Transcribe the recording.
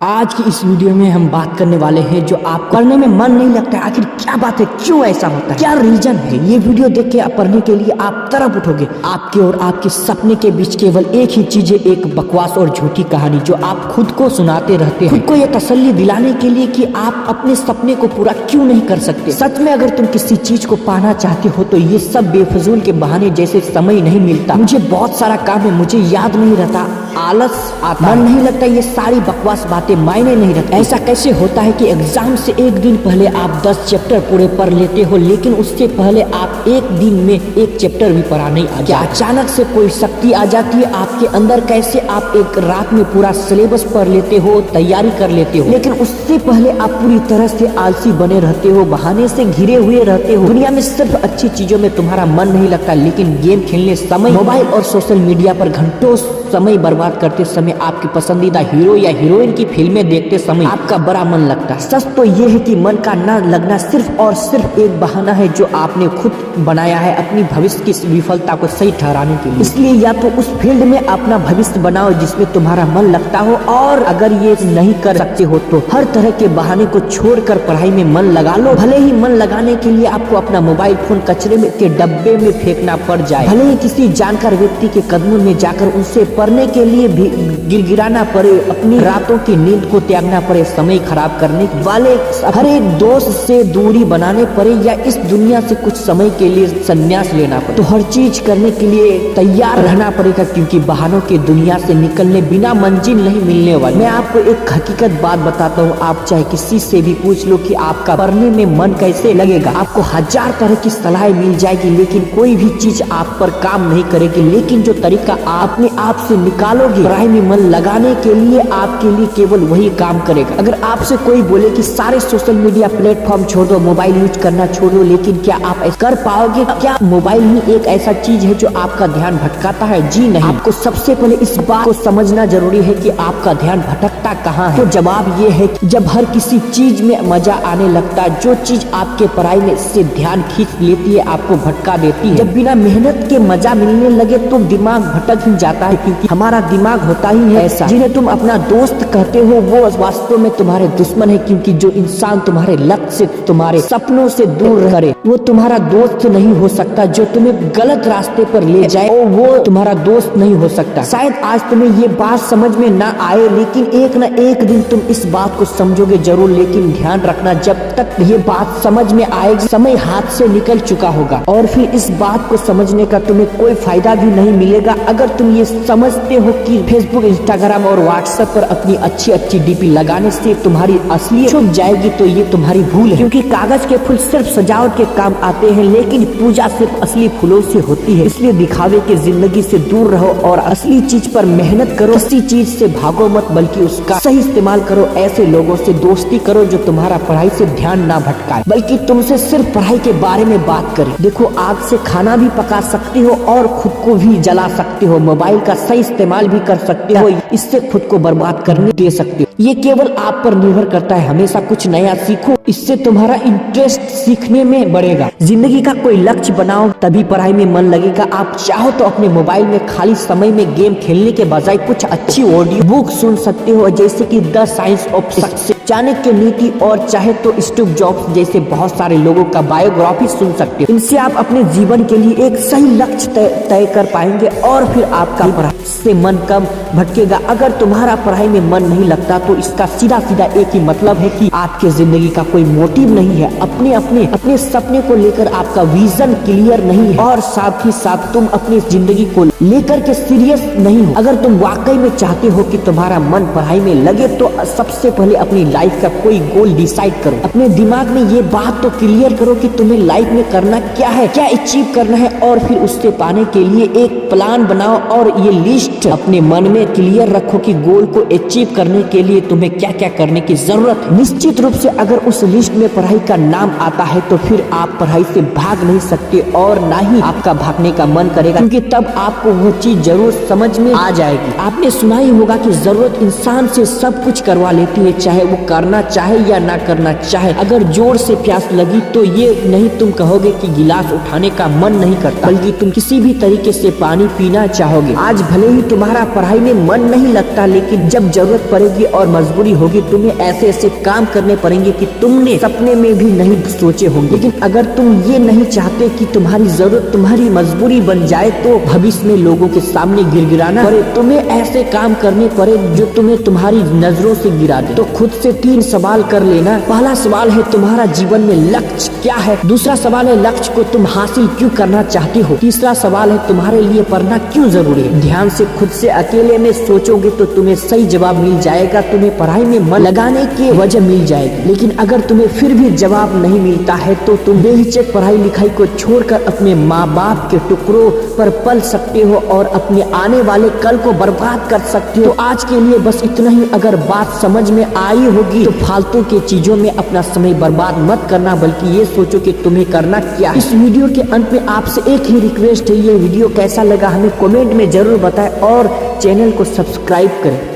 आज की इस वीडियो में हम बात करने वाले हैं जो आप पढ़ने में मन नहीं लगता है। आखिर क्या बात है, क्यों ऐसा होता है, क्या रीजन है। ये वीडियो देख के आप पढ़ने के लिए आप तरफ उठोगे। आपके और आपके सपने के बीच केवल एक ही चीज है, एक बकवास और झूठी कहानी जो आप खुद को सुनाते रहते हैं, खुद को ये तसल्ली दिलाने के लिए कि आप अपने सपने को पूरा क्यों नहीं कर सकते। सच में अगर तुम किसी चीज को पाना चाहते हो तो ये सब बेफजूल के बहाने जैसे समय नहीं मिलता, मुझे बहुत सारा काम है, मुझे याद नहीं रहता, आलस आता, मन नहीं लगता, ये सारी बकवास बातें मायने नहीं रखती। ऐसा कैसे होता है कि एग्जाम से एक दिन पहले आप 10 चैप्टर पूरे पढ़ लेते हो, लेकिन उससे पहले आप एक दिन में एक चैप्टर भी पढ़ा नहीं आ जाता। अचानक से कोई शक्ति आ जाती है आपके अंदर, कैसे आप एक रात में पूरा सिलेबस पढ़ लेते हो, तैयारी कर लेते हो, लेकिन उससे पहले आप पूरी तरह से आलसी बने रहते हो, बहाने से घिरे हुए रहते हो। दुनिया में सिर्फ अच्छी चीजों में तुम्हारा मन नहीं लगता, लेकिन गेम खेलने समय, मोबाइल और सोशल मीडिया पर घंटों समय बर्बाद करते समय, आपकी पसंदीदा हीरो या हीरोइन की फिल्में देखते समय आपका बड़ा मन लगता है। सच तो ये है कि मन का ना लगना सिर्फ और सिर्फ एक बहाना है जो आपने खुद बनाया है अपनी भविष्य की विफलता को सही ठहराने के लिए। इसलिए या तो उस फील्ड में अपना भविष्य बनाओ जिसमें तुम्हारा मन लगता हो, और अगर ये नहीं कर सकते हो तो हर तरह के बहाने को छोड़कर पढ़ाई में मन लगा लो। भले ही मन लगाने के लिए आपको अपना मोबाइल फोन कचरे के डब्बे में फेंकना पड़ जाए, भले ही किसी जानकार व्यक्ति के कदमों में जाकर उनसे पढ़ने के लिए भी गिड़गिड़ाना पड़े, अपनी रातों की नींद को त्यागना पड़े, समय खराब करने वाले हर एक दोस्त से दूरी बनाने पड़े, या इस दुनिया से कुछ समय के लिए संन्यास लेना पड़े, तो हर चीज करने के लिए तैयार रहना पड़ेगा, क्योंकि बहानों की दुनिया से निकलने बिना मंजिल नहीं मिलने वाली। मैं आपको एक हकीकत बात बताता हूँ, आप चाहे किसी से भी पूछ लो कि आपका पढ़ने में मन कैसे लगेगा, आपको 1000 तरह की सलाह मिल जाएगी, लेकिन कोई भी चीज आप पर काम नहीं करेगी। लेकिन जो तरीका आप अपने आप से निकालोगे पढ़ाई में मन लगाने के लिए, आपके लिए केवल वही काम करेगा। अगर आपसे कोई बोले कि सारे सोशल मीडिया प्लेटफॉर्म छोड़ दो, मोबाइल यूज करना छोड़ दो, लेकिन क्या आप ऐसा कर पाओगे? क्या मोबाइल ही एक ऐसा चीज है जो आपका ध्यान भटकाता है? जी नहीं। आपको सबसे पहले इस बात को समझना जरूरी है कि आपका ध्यान भटकता कहाँ है। तो जवाब ये है कि जब हर किसी चीज में मजा आने लगता है, जो चीज आपके पढ़ाई में से ध्यान खींच लेती है, आपको भटका देती है। जब बिना मेहनत के मजा मिलने लगे तो दिमाग भटक ही जाता है, क्योंकि हमारा दिमाग होता ही है ऐसा। जिन्हें तुम अपना दोस्त कहते हो वो वास्तव में तुम्हारे दुश्मन है, क्योंकि जो इंसान तुम्हारे लक्ष्य से, तुम्हारे सपनों से दूर करे, वो तुम्हारा दोस्त नहीं हो सकता। जो तुम्हें गलत रास्ते पर ले जाए वो तुम्हारा दोस्त नहीं हो सकता। शायद आज तुम्हें ये बात समझ में ना आए, लेकिन एक न एक दिन तुम इस बात को समझोगे जरूर। लेकिन ध्यान रखना, जब तक ये बात समझ में आएगी समय हाथ से निकल चुका होगा, और फिर इस बात को समझने का तुम्हें कोई फायदा भी नहीं मिलेगा। अगर तुम ये समझते हो कि फेसबुक, इंस्टाग्राम और व्हाट्सएप पर अपनी अच्छी अच्छी डीपी लगाने से तुम्हारी असलियत छुप जाएगी, तो ये तुम्हारी भूल है, क्योंकि कागज के फूल सिर्फ सजावट के काम आते हैं, लेकिन पूजा सिर्फ असली फूलों से होती है। इसलिए दिखावे की जिंदगी से दूर रहो और असली चीज पर मेहनत करो। किसी चीज से भागो मत, बल्कि उसका सही इस्तेमाल करो। ऐसे लोगों से दोस्ती करो जो तुम्हारा पढ़ाई से ध्यान ना भटकाए, बल्कि तुमसे सिर्फ पढ़ाई के बारे में बात करे। देखो, आग से खाना भी पका सकते हो और खुद को भी जला सकते हो। मोबाइल का सही इस्तेमाल भी कर सकते हो, इससे खुद को बर्बाद करने दे सकते हो। ये केवल आप पर निर्भर करता है। हमेशा कुछ नया सीखो, इससे तुम्हारा इंटरेस्ट सीखने में बढ़ेगा। जिंदगी का कोई लक्ष्य बनाओ, तभी पढ़ाई में मन लगेगा। आप चाहो तो अपने मोबाइल में खाली समय में गेम खेलने के बजाय कुछ अच्छी ऑडियो बुक सुन सकते हो, जैसे कि the science of success, Chanakya नीति, और चाहे तो स्टीव जॉब्स जैसे बहुत सारे लोगों का बायोग्राफी सुन सकते हो। इनसे आप अपने जीवन के लिए एक सही लक्ष्य तय कर पाएंगे, और फिर आपका पढ़ाई से मन कम भटकेगा। अगर तुम्हारा पढ़ाई में मन नहीं लगता तो इसका सीधा सीधा एक ही मतलब है कि आपके जिंदगी का कोई मोटिव नहीं है। अपने सपने को लेकर आपका विजन क्लियर नहीं है, और साथ ही साथ तुम अपनी जिंदगी को लेकर के सीरियस नहीं हो। अगर तुम वाकई में चाहते हो कि तुम्हारा मन पढ़ाई में लगे, तो सबसे पहले अपनी लाइफ का कोई गोल डिसाइड करो। अपने दिमाग में ये बात तो क्लियर करो कि तुम्हें लाइफ में करना क्या है, क्या अचीव करना है, और फिर उससे पाने के लिए एक प्लान बनाओ, और ये लिस्ट अपने मन में क्लियर रखो कि गोल को अचीव करने के लिए तुम्हें क्या क्या करने की जरूरत है। निश्चित रूप से अगर उस लिस्ट में पढ़ाई का नाम आता है तो फिर आप पढ़ाई से भाग नहीं सकते, और ना ही आपका भागने का मन करेगा, क्योंकि तब आपको वो चीज जरूर समझ में आ जाएगी। आपने सुना ही होगा कि जरूरत इंसान से सब कुछ करवा लेती है, चाहे वो करना चाहे या ना करना चाहे। अगर जोर से प्यास लगी तो ये नहीं तुम कहोगे कि गिलास उठाने का मन नहीं करता, बल्कि तुम किसी भी तरीके से पानी पीना चाहोगे। आज भले ही तुम्हारा पढ़ाई में मन नहीं लगता, लेकिन जब जरूरत पड़ेगी और और मजबूरी होगी, तुम्हें ऐसे ऐसे काम करने पड़ेंगे कि तुमने सपने में भी नहीं सोचे होंगे। लेकिन अगर तुम ये नहीं चाहते कि तुम्हारी जरूरत तुम्हारी मजबूरी बन जाए तो भविष्य में लोगों के सामने गिड़गिड़ाना पड़े, तुम्हें ऐसे काम करने पड़े जो तुम्हें तुम्हारी नजरों से गिरा दे, तो खुद से 3 सवाल कर लेना। पहला सवाल है तुम्हारा जीवन में लक्ष्य क्या है। दूसरा सवाल है लक्ष्य को तुम हासिल क्यों करना चाहते हो। तीसरा सवाल है तुम्हारे लिए पढ़ना क्यों जरूरी है। ध्यान से खुद से अकेले में सोचोगे तो तुम्हें सही जवाब मिल जाएगा, तुम्हें पढ़ाई में मन लगाने की वजह मिल जाएगी। लेकिन अगर तुम्हें फिर भी जवाब नहीं मिलता है तो तुम बेहिचक पढ़ाई लिखाई को छोड़कर अपने माँ बाप के टुकड़ों पर पल सकते हो और अपने आने वाले कल को बर्बाद कर सकते हो। तो आज के लिए बस इतना ही। अगर बात समझ में आई होगी तो फालतू के चीजों में अपना समय बर्बाद मत करना, बल्कि ये सोचो कि तुम्हें करना क्या है। इस वीडियो के अंत में आपसे एक ही रिक्वेस्ट है, ये वीडियो कैसा लगा हमें कमेंट में जरूर बताएं और चैनल को सब्सक्राइब करें।